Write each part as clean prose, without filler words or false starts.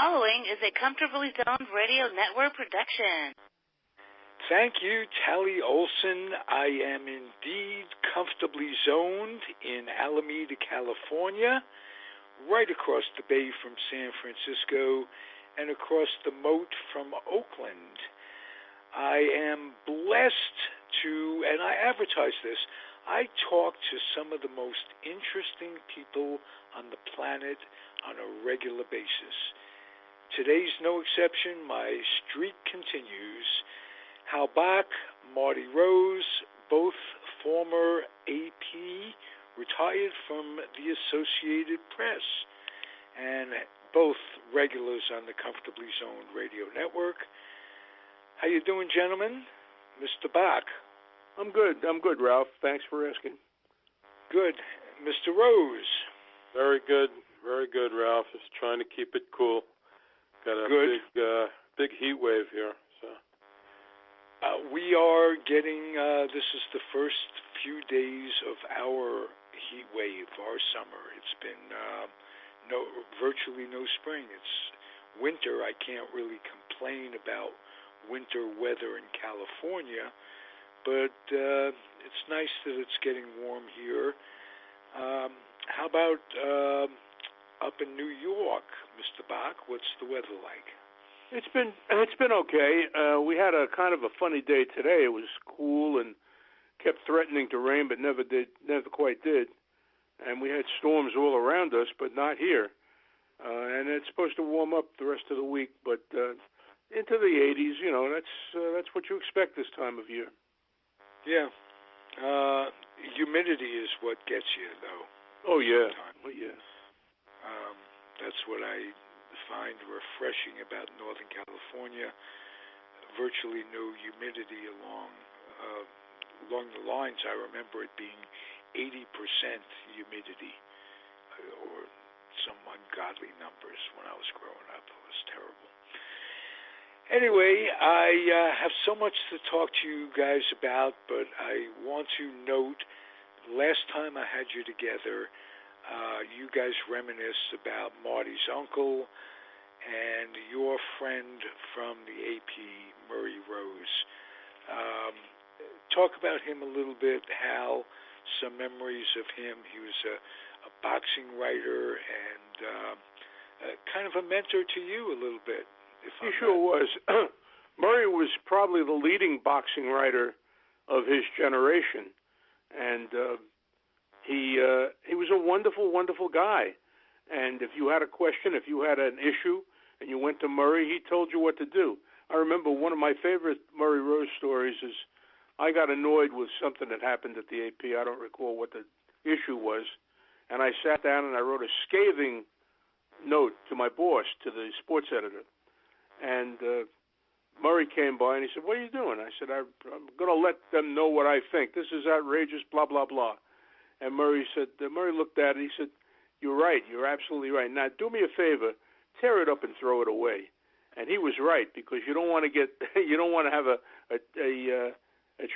following is a Comfortably Zoned Radio Network production. Thank you, Tally Olson. I am indeed comfortably zoned in Alameda, California, right across the bay from San Francisco and across the moat from Oakland. I am blessed to, and I advertise this, I talk to some of the most interesting people on the planet on a regular basis. Today's no exception. My streak continues. Hal Bock, Marty Rose, both former AP, retired from the Associated Press, and both regulars on the Comfortably Zoned Radio Network. How you doing, gentlemen? Mr. Bock. I'm good, Ralph. Thanks for asking. Good. Mr. Rose. Very good, Ralph. Just trying to keep it cool. Got a big heat wave here. So we are getting, this is the first few days of our heat wave, our summer. It's been virtually no spring. It's winter. I can't really complain about winter weather in California, but it's nice that it's getting warm here. How about up in New York, Mr. Bock? What's the weather like? It's been okay. We had a kind of a funny day today. It was cool and kept threatening to rain, but never quite did. And we had storms all around us, but not here. And it's supposed to warm up the rest of the week, but into the 80s. You know, that's what you expect this time of year. Yeah. Humidity is what gets you, though. Oh yeah. That's what I find refreshing about Northern California. Virtually no humidity along the lines. I remember it being 80% humidity or some ungodly numbers when I was growing up. It was terrible. Anyway, I have so much to talk to you guys about, but I want to note, last time I had you together, you guys reminisced about Marty's uncle and your friend from the AP, Murray Rose. Talk about him a little bit, Hal, some memories of him. He was a boxing writer and kind of a mentor to you a little bit. He sure was. Murray was probably the leading boxing writer of his generation, and he was a wonderful, wonderful guy. And if you had a question, if you had an issue, and you went to Murray, he told you what to do. I remember one of my favorite Murray Rose stories is I got annoyed with something that happened at the AP. I don't recall what the issue was, and I sat down and I wrote a scathing note to my boss, to the sports editor. And Murray came by and he said, "What are you doing?" I said, "I'm going to let them know what I think. This is outrageous, blah, blah, blah." And Murray looked at it. He said, "You're right. You're absolutely right. Now, do me a favor. Tear it up and throw it away." And he was right, because you don't want to have a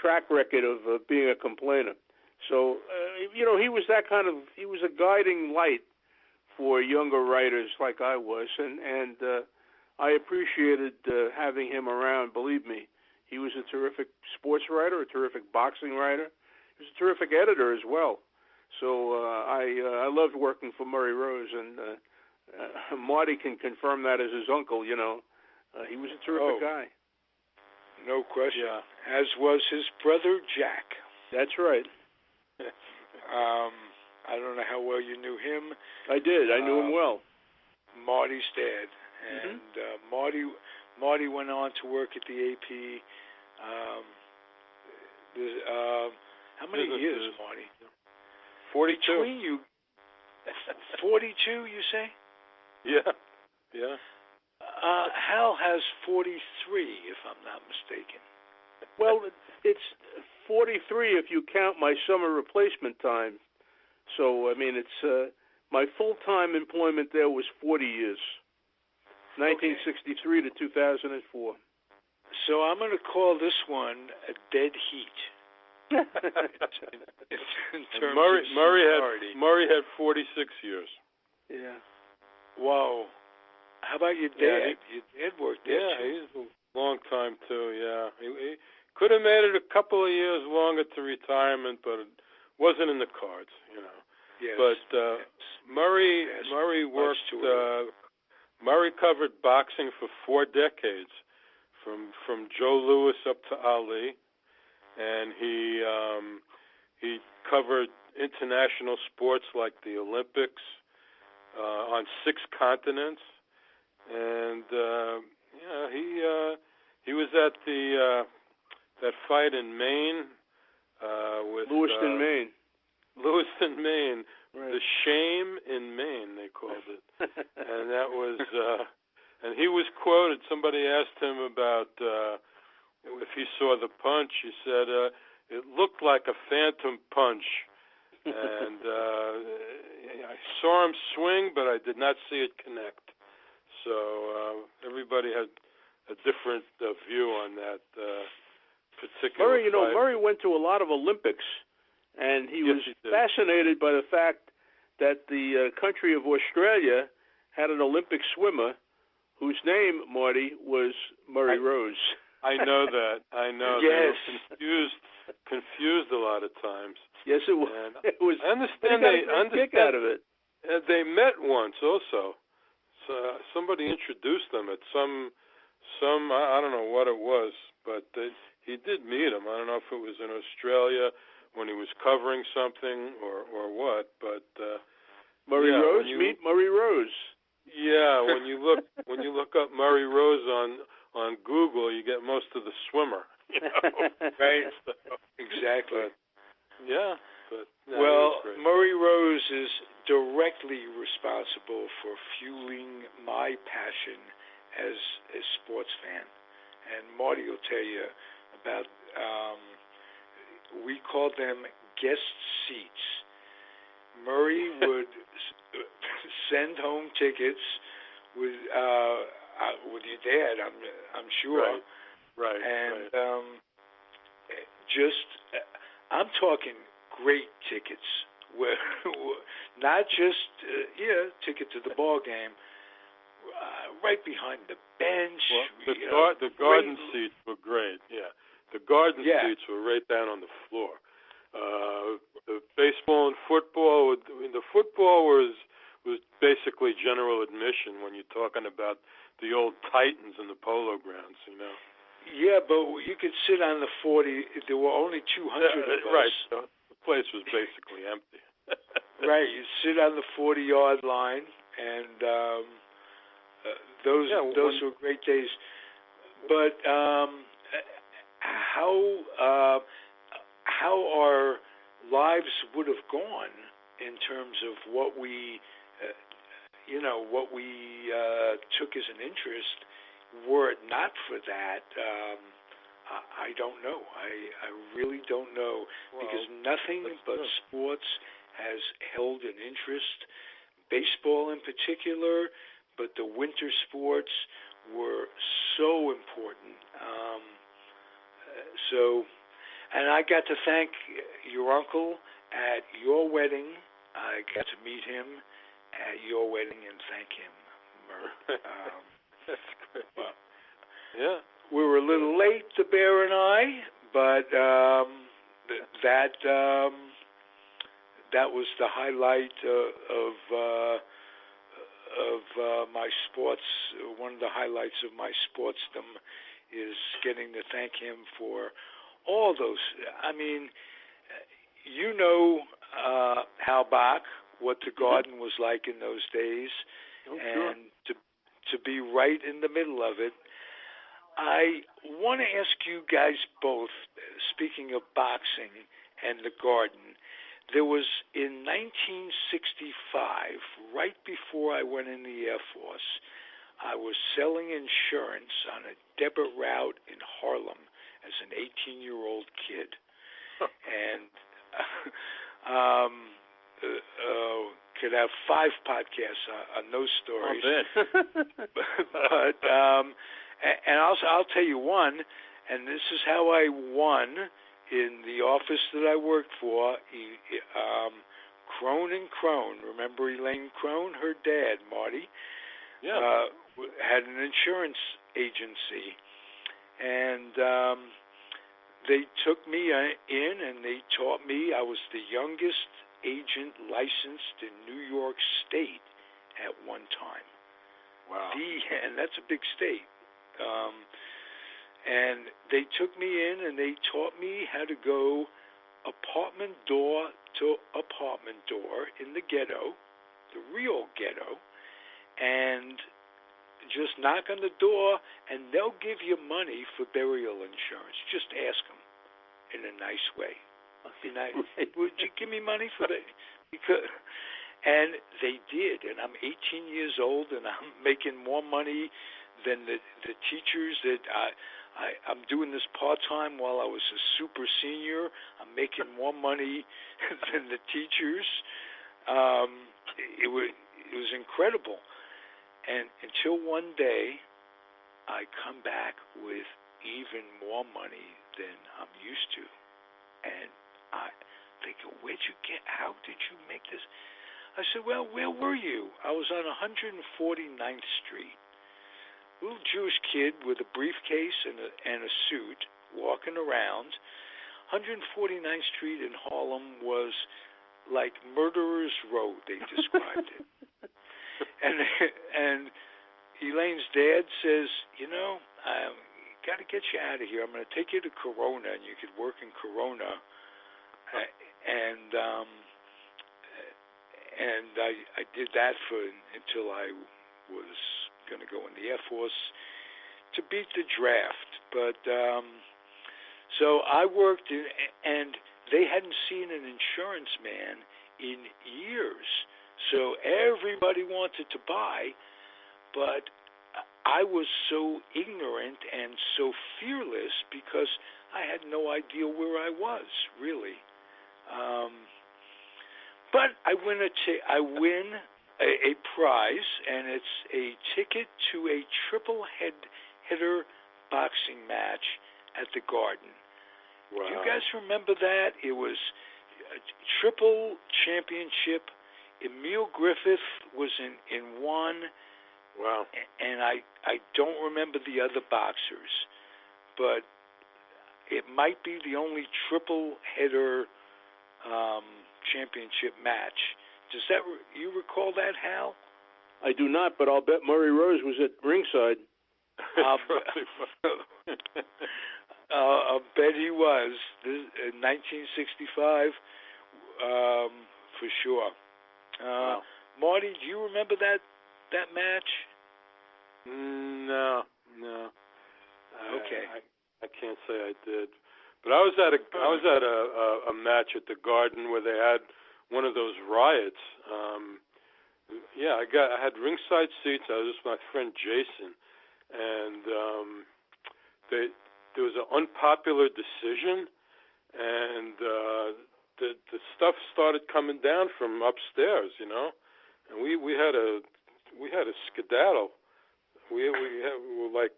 track record of being a complainer. So, he was a guiding light for younger writers like I was, and I appreciated having him around. Believe me, he was a terrific sports writer, a terrific boxing writer. He was a terrific editor as well. So I loved working for Murray Rose, and Marty can confirm that as his uncle. You know, he was a terrific guy. No question. Yeah. As was his brother Jack. That's right. I don't know how well you knew him. I did. I knew him well. Marty's dad. And Marty went on to work at the AP. How many years, Marty? 42. Between you, 42, you say? Yeah. Hal has 43, if I'm not mistaken. Well, it's 43 if you count my summer replacement time. So, I mean, it's my full-time employment there was 40 years. 1963 to 2004. So I'm going to call this one a dead heat. Murray had 46 years. Yeah. Whoa. How about your dad? Your dad worked there, yeah, too. he's a long time, too, yeah. He could have made it a couple of years longer to retirement, but it wasn't in the cards, you know. Yes. But Murray worked. Murray covered boxing for 4 decades, from Joe Louis up to Ali, and he covered international sports like the Olympics on 6 continents, and he was at that fight in Maine with Lewiston, Maine. Lewiston, Maine. Right. The Shame in Maine, they called it. And that was, and he was quoted. Somebody asked him about if he saw the punch. He said, it looked like a phantom punch. And I saw him swing, but I did not see it connect. So everybody had a different view on that particular Murray, fight. Murray went to a lot of Olympics, and he was did. fascinated by the fact that the country of Australia had an Olympic swimmer whose name, Marty, was Murray Rose. I know that. I know. Yes. They were confused a lot of times. Yes, it was. And It was. I understand they got a kick out of it. They met once also. So somebody introduced them at some I don't know what it was, but he did meet him. I don't know if it was in Australia when he was covering something or what, but Murray Rose, meet Murray Rose. Yeah, when you look up Murray Rose on Google, you get most of the swimmer. You know? Right. So, exactly. But Murray Rose is directly responsible for fueling my passion as a sports fan. And Marty will tell you about, we called them guest seats. Murray would send home tickets with your dad, I'm sure. Right. And I'm talking great tickets, where not just ticket to the ball game, right behind the bench. Well, the garden seats were great. Yeah, the garden seats were right down on the floor. The baseball and football. The football was basically general admission when you're talking about the old Titans and the Polo Grounds. You know. Yeah, but you could sit on the 40. There were only 200 of us. Right. So the place was basically empty. Right. You sit on the 40-yard line, and those were great days. But how our lives would have gone in terms of what we took as an interest, were it not for that, I don't know. I really don't know, because nothing but sports has held an interest. Baseball in particular, but the winter sports were so important. And I got to thank your uncle at your wedding. I got to meet him at your wedding and thank him. That's great. Well, yeah. We were a little late, the Bear and I, but that was the highlight of my sports. One of the highlights of my sportsdom is getting to thank him for all those. I mean, Hal Bock, what the Garden was like in those days, and to be right in the middle of it. I want to ask you guys both, speaking of boxing and the Garden, there was in 1965, right before I went in the Air Force, I was selling insurance on a debit route in Harlem as an 18-year-old kid. And could have 5 podcasts on those stories. But and I'll tell you one, and this is how I won in the office that I worked for. Crone and Crone, remember Elaine Crone, her dad, Marty? had an insurance agency, and they took me in and they taught me. I was the youngest agent licensed in New York State at one time. Wow. And that's a big state. And they took me in and they taught me how to go apartment door to apartment door in the ghetto, the real ghetto, and just knock on the door and they'll give you money for burial insurance. Just ask them in a nice way. Would you give me money for that? And they did, and I'm 18 years old, and I'm making more money than the teachers that I'm doing this part-time while I was a super senior. I'm making more money than the teachers. It was incredible. And until one day, I come back with even more money than I'm used to. And they go, how did you make this? I said, well, where were you? I was on 149th Street. Little Jewish kid with a briefcase and a suit walking around. 149th Street in Harlem was like Murderer's Row, they described it. And Elaine's dad says, I got to get you out of here. I'm going to take you to Corona, and you could work in Corona. And I did that until I was going to go in the Air Force to beat the draft. But so I worked and they hadn't seen an insurance man in years. So everybody wanted to buy, but I was so ignorant and so fearless because I had no idea where I was, really. But I win a prize, and it's a ticket to a triple header boxing match at the Garden. Wow. Do you guys remember that? It was a triple championship. Emil Griffith was in one. Wow. And I don't remember the other boxers, but it might be the only triple header championship match. Does you recall that, Hal? I do not, but I'll bet Murray Rose was at ringside. I'll bet he was. In 1965, for sure. Wow. Marty, do you remember that match? No. Okay. I can't say I did, but I was at a match at the Garden where they had one of those riots. I had ringside seats. I was with my friend Jason, and there was an unpopular decision, and the stuff started coming down from upstairs, and we had a skedaddle. We were like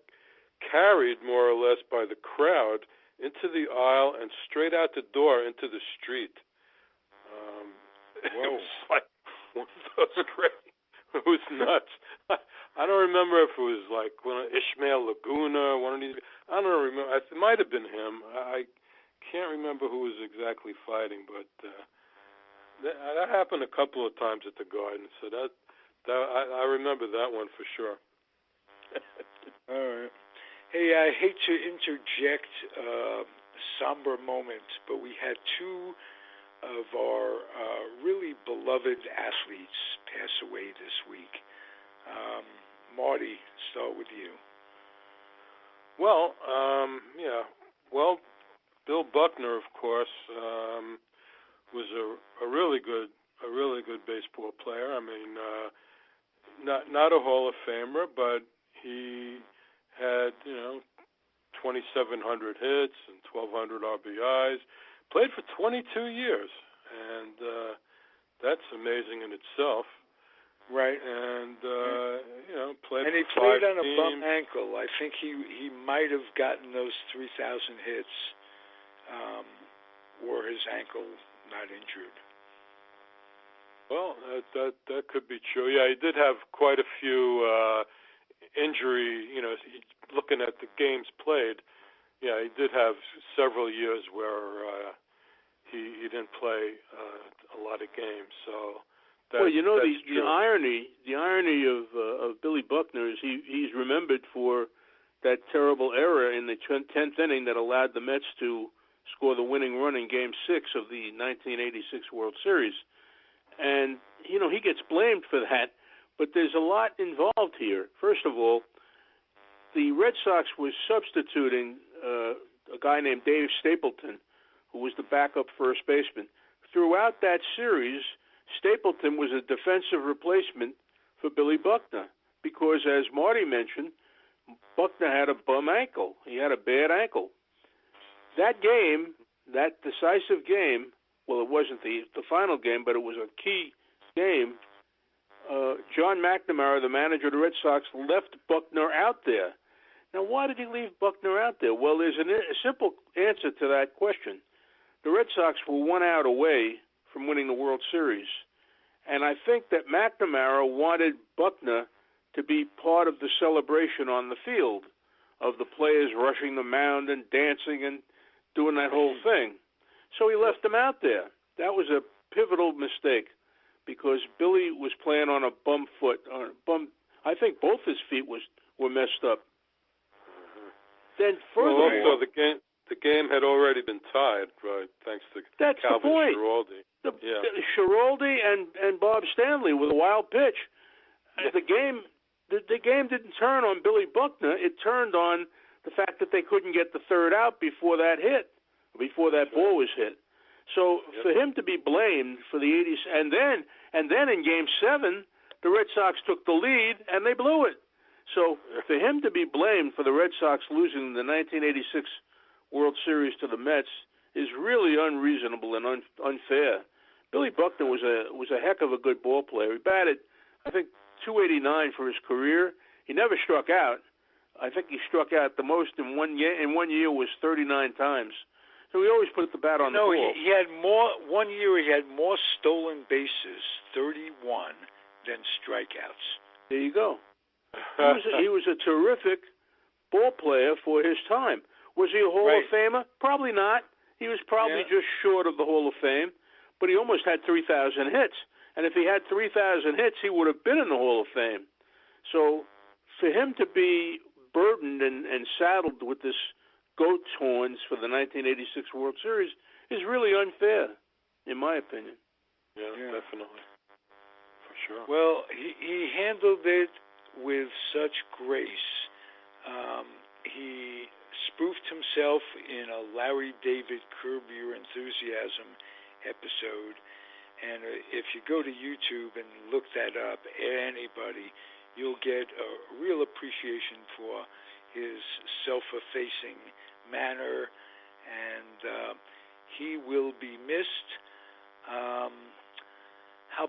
carried more or less by the crowd into the aisle and straight out the door into the street. It was like one of those crazy. It was nuts. I don't remember if it was like Ishmael Laguna, one of these. I don't remember. It might have been him. I can't remember who was exactly fighting, but that happened a couple of times at the Garden. So that I remember that one for sure. All right. Hey, I hate to interject a somber moment, but we had two of our really beloved athletes pass away this week. Marty, start with you. Well, Bill Buckner, of course, was a really good baseball player. I mean, not a Hall of Famer, but he had 2,700 hits and 1,200 RBIs. Played for 22 years, and that's amazing in itself. Right. And played. And he for played on a teams. bum ankle. I think he might have gotten those 3,000 hits. Were his ankle not injured? Well, that could be true. Yeah, he did have quite a few injury. Looking at the games played, yeah, he did have several years where he didn't play a lot of games. So, the irony of Billy Buckner is he's remembered for that terrible error in the 10th inning that allowed the Mets to score the winning run in Game 6 of the 1986 World Series. And, he gets blamed for that, but there's a lot involved here. First of all, the Red Sox was substituting a guy named Dave Stapleton, who was the backup first baseman. Throughout that series, Stapleton was a defensive replacement for Billy Buckner because, as Marty mentioned, Buckner had a bum ankle. He had a bad ankle. That game, that decisive game, well, it wasn't the final game, but it was a key game. John McNamara, the manager of the Red Sox, left Buckner out there. Now, why did he leave Buckner out there? Well, there's a simple answer to that question. The Red Sox were 1 out away from winning the World Series, and I think that McNamara wanted Buckner to be part of the celebration on the field of the players rushing the mound and dancing and doing that whole thing. So he left him out there. That was a pivotal mistake because Billy was playing on a bum foot. I think both his feet were messed up. Then furthermore, also the game had already been tied, right? Thanks to Calvin Schiraldi. Schiraldi and Bob Stanley with a wild pitch. The game didn't turn on Billy Buckner. It turned on the fact that they couldn't get the third out before that ball was hit. So for him to be blamed for the 80s, and then in Game 7, the Red Sox took the lead and they blew it. So for him to be blamed for the Red Sox losing the 1986 World Series to the Mets is really unreasonable and unfair. Billy Buckner was a heck of a good ball player. He batted, I think, .289 for his career. He never struck out. I think he struck out the most in 1 year. In 1 year was 39 times. So he always put the bat on the ball. No, he had more. 1 year he had more stolen bases, 31, than strikeouts. There you go. He was a terrific ball player for his time. Was he a Hall of Famer? Probably not. He was probably just short of the Hall of Fame, but he almost had 3,000 hits. And if he had 3,000 hits, he would have been in the Hall of Fame. So for him to be burdened and saddled with this goat's horns for the 1986 World Series is really unfair, in my opinion. Yeah, definitely. For sure. Well, he handled it with such grace. He spoofed himself in a Larry David Curb Your Enthusiasm episode. And if you go to YouTube and look that up, anybody, you'll get a real appreciation for his self-effacing manner, and he will be missed. Hal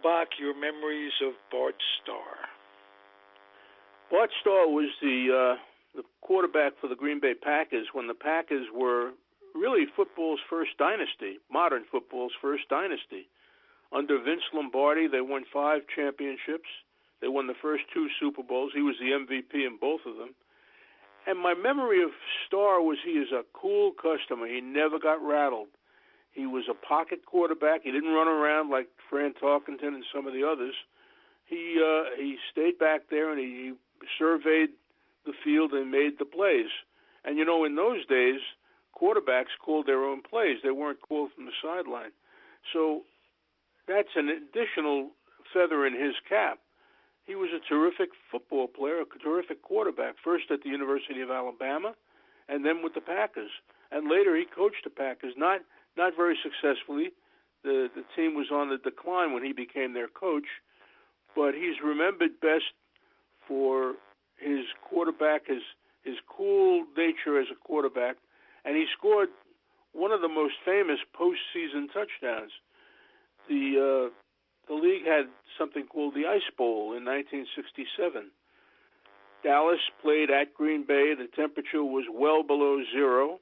Bock, your memories of Bart Starr? Bart Starr was the quarterback for the Green Bay Packers when the Packers were really football's first dynasty, modern football's first dynasty. Under Vince Lombardi, they won 5 championships. They won the first 2 Super Bowls. He was the MVP in both of them. And my memory of Starr was he is a cool customer. He never got rattled. He was a pocket quarterback. He didn't run around like Fran Tarkenton and some of the others. He stayed back there and he surveyed the field and made the plays. And, you know, in those days, quarterbacks called their own plays. They weren't called from the sideline. So that's an additional feather in his cap. He was a terrific football player, a terrific quarterback, first at the University of Alabama and then with the Packers. And later he coached the Packers, not very successfully. The team was on the decline when he became their coach, but he's remembered best for his quarterback, his cool nature as a quarterback, and he scored one of the most famous postseason touchdowns. The league had something called the Ice Bowl in 1967. Dallas played at Green Bay. The temperature was well below zero,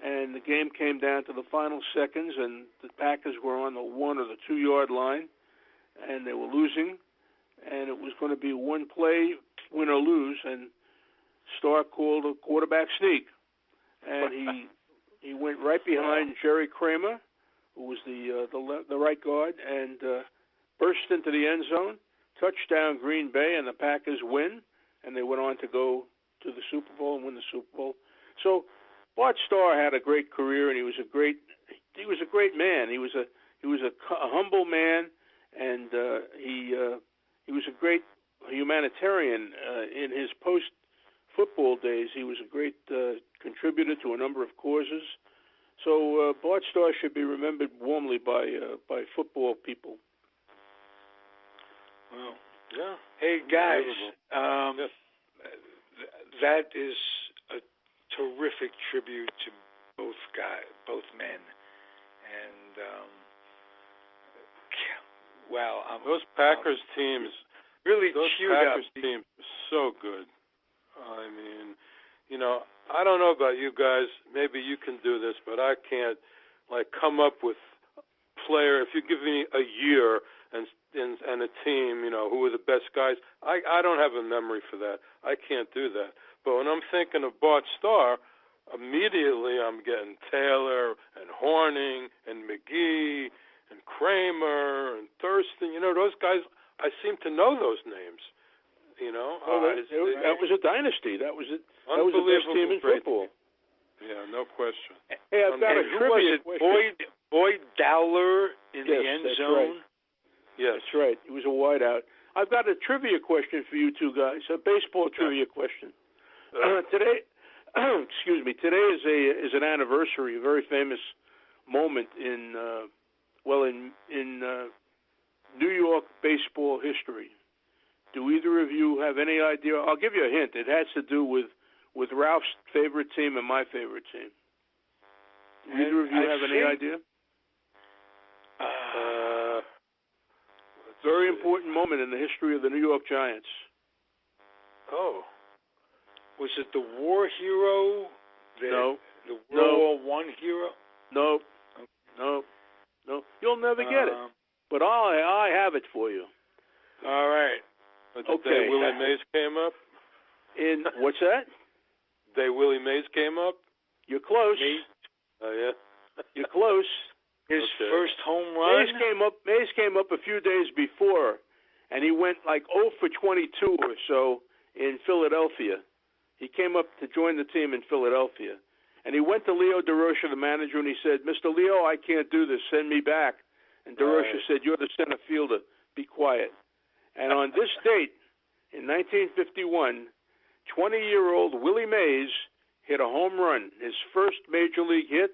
and the game came down to the final seconds, and the Packers were on the 1 or the 2 yard line. and they were losing, and it was going to be one play, win or lose, and Starr called a quarterback sneak, and he went right behind Jerry Kramer, who was the right guard, and burst into the end zone, touchdown Green Bay, and the Packers win, and they went on to go to the Super Bowl and win the Super Bowl. So Bart Starr had a great career, and he was a great man. He was a humble man, and he was a great humanitarian in his post-football days. He was a great contributor to a number of causes. So Bart Starr should be remembered warmly by football people. Well, yeah. Hey guys, that is a terrific tribute to both men, and wow, those Packers teams really those queued Packers up. teams are so good. I mean, I don't know about you guys. Maybe you can do this, but I can't come up with player. If you give me a year and a team, who are the best guys, I don't have a memory for that. I can't do that. But when I'm thinking of Bart Starr, immediately I'm getting Taylor and Horning and McGee and Kramer and Thurston. Those guys, I seem to know those names. That was a dynasty. That was the best team in great football. Yeah, no question. Hey, I've got a trivia question. Boyd Dowler in the Yes, end that's zone. right. Yes. That's right. He was a wideout. I've got a trivia question for you two guys, a baseball trivia question. Today, excuse me, today is an anniversary, a very famous moment in New York baseball history. Do either of you have any idea? I'll give you a hint. It has to do with Ralph's favorite team and my favorite team. Do either of you have any idea? Very important moment in the history of the New York Giants. Oh. Was it the war hero? No. The World War I hero? No. You'll never get it. But I have it for you. All right. But the day Willie Mays came up? What's that? Day Willie Mays came up? You're close. Oh, yeah? You're close. His first home run? Mays came up a few days before, and he went 0 for 22 or so in Philadelphia. He came up to join the team in Philadelphia. And he went to Leo DeRocha, the manager, and he said, Mr. Leo, I can't do this. Send me back. And DeRocha said, you're the center fielder. Be quiet. And on this date, in 1951, 20-year-old Willie Mays hit a home run, his first major league hit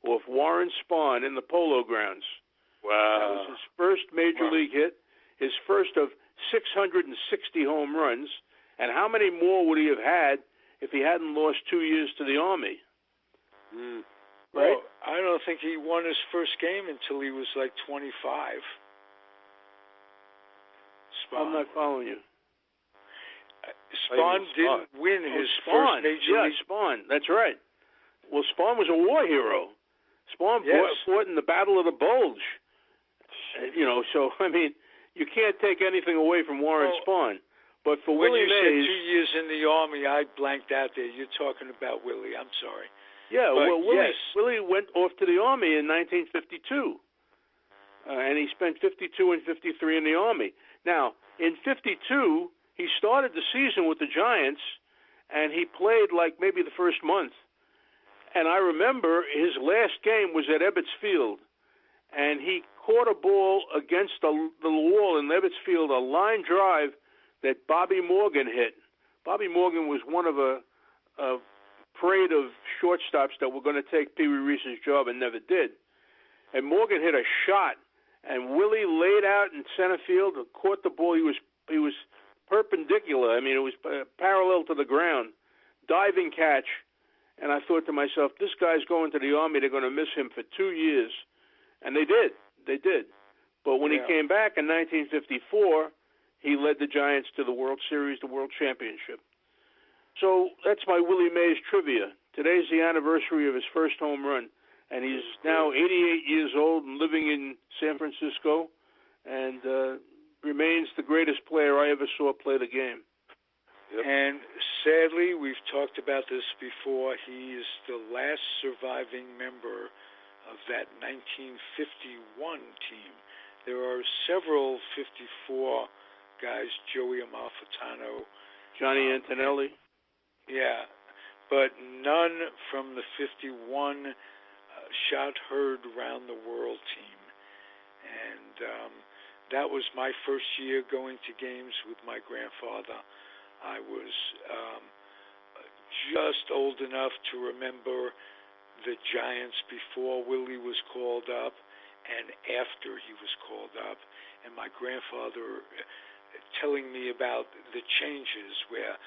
off Warren Spahn in the Polo Grounds. Wow. That was his first major league hit, his first of 660 home runs. And how many more would he have had if he hadn't lost 2 years to the Army? Right? Well, I don't think he won his first game until he was 25. Spahn. I'm not following you. Spahn didn't win his first major league. Spahn. That's right. Well, Spahn was a war hero. Spahn fought in the Battle of the Bulge. So, I mean, you can't take anything away from Warren Spahn. But for Willie Mays... When you said 2 years in the Army, I blanked out there. You're talking about Willie. I'm sorry. Yeah, but Willie went off to the Army in 1952. And he spent 52 and 53 in the Army. Now, in 52, he started the season with the Giants, and he played maybe the first month. And I remember his last game was at Ebbets Field, and he caught a ball against the wall in Ebbets Field, a line drive that Bobby Morgan hit. Bobby Morgan was one of a parade of shortstops that were going to take Pee Wee Reese's job and never did. And Morgan hit a shot, and Willie laid out in center field and caught the ball. He was perpendicular. I mean, it was parallel to the ground, diving catch. And I thought to myself, this guy's going to the Army. They're going to miss him for 2 years. And they did. They did. But when he came back in 1954, he led the Giants to the World Series, the World Championship. So that's my Willie Mays trivia. Today's the anniversary of his first home run. And he's now 88 years old and living in San Francisco. and remains the greatest player I ever saw play the game. Yep. And sadly, we've talked about this before, he is the last surviving member of that 1951 team. There are several 54 guys, Joey Amalfitano, Johnny Antonelli. Yeah, but none from the 51 shot heard round the world team. And that was my first year going to games with my grandfather. I was just old enough to remember the Giants before Willie was called up and after he was called up, and my grandfather telling me about the changes where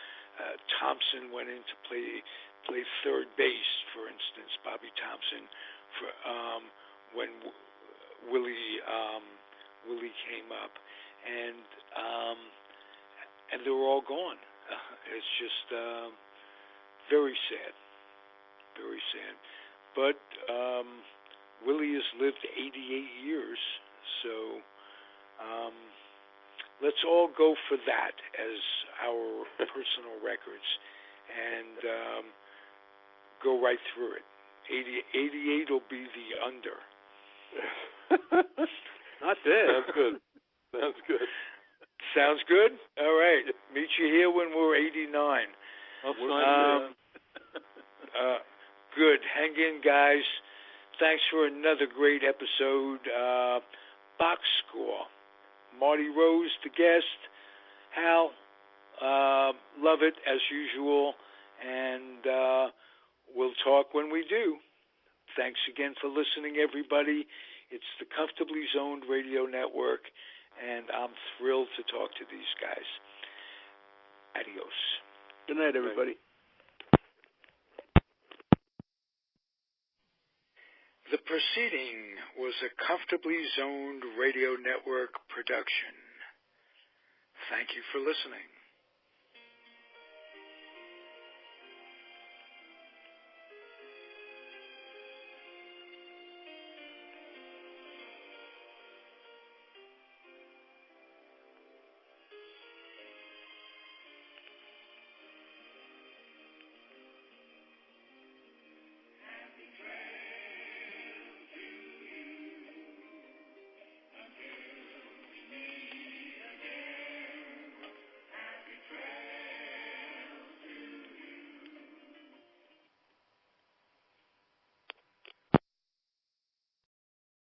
Thompson went in to play third base, for instance, Bobby Thompson, for when Willie came up, and they were all gone. It's just very sad, very sad. But Willie has lived 88 years, so let's all go for that as our personal records and go right through it. 88 will be the under. Not bad. Sounds good. Sounds good. Sounds good? All right. Meet you here when we're 89. Good. Hang in, guys. Thanks for another great episode. Box score. Marty Rose, the guest. Hal, love it as usual. And we'll talk when we do. Thanks again for listening, everybody. It's the Comfortably Zoned Radio Network, and I'm thrilled to talk to these guys. Adios. Good night, everybody. The proceeding was a Comfortably Zoned Radio Network production. Thank you for listening.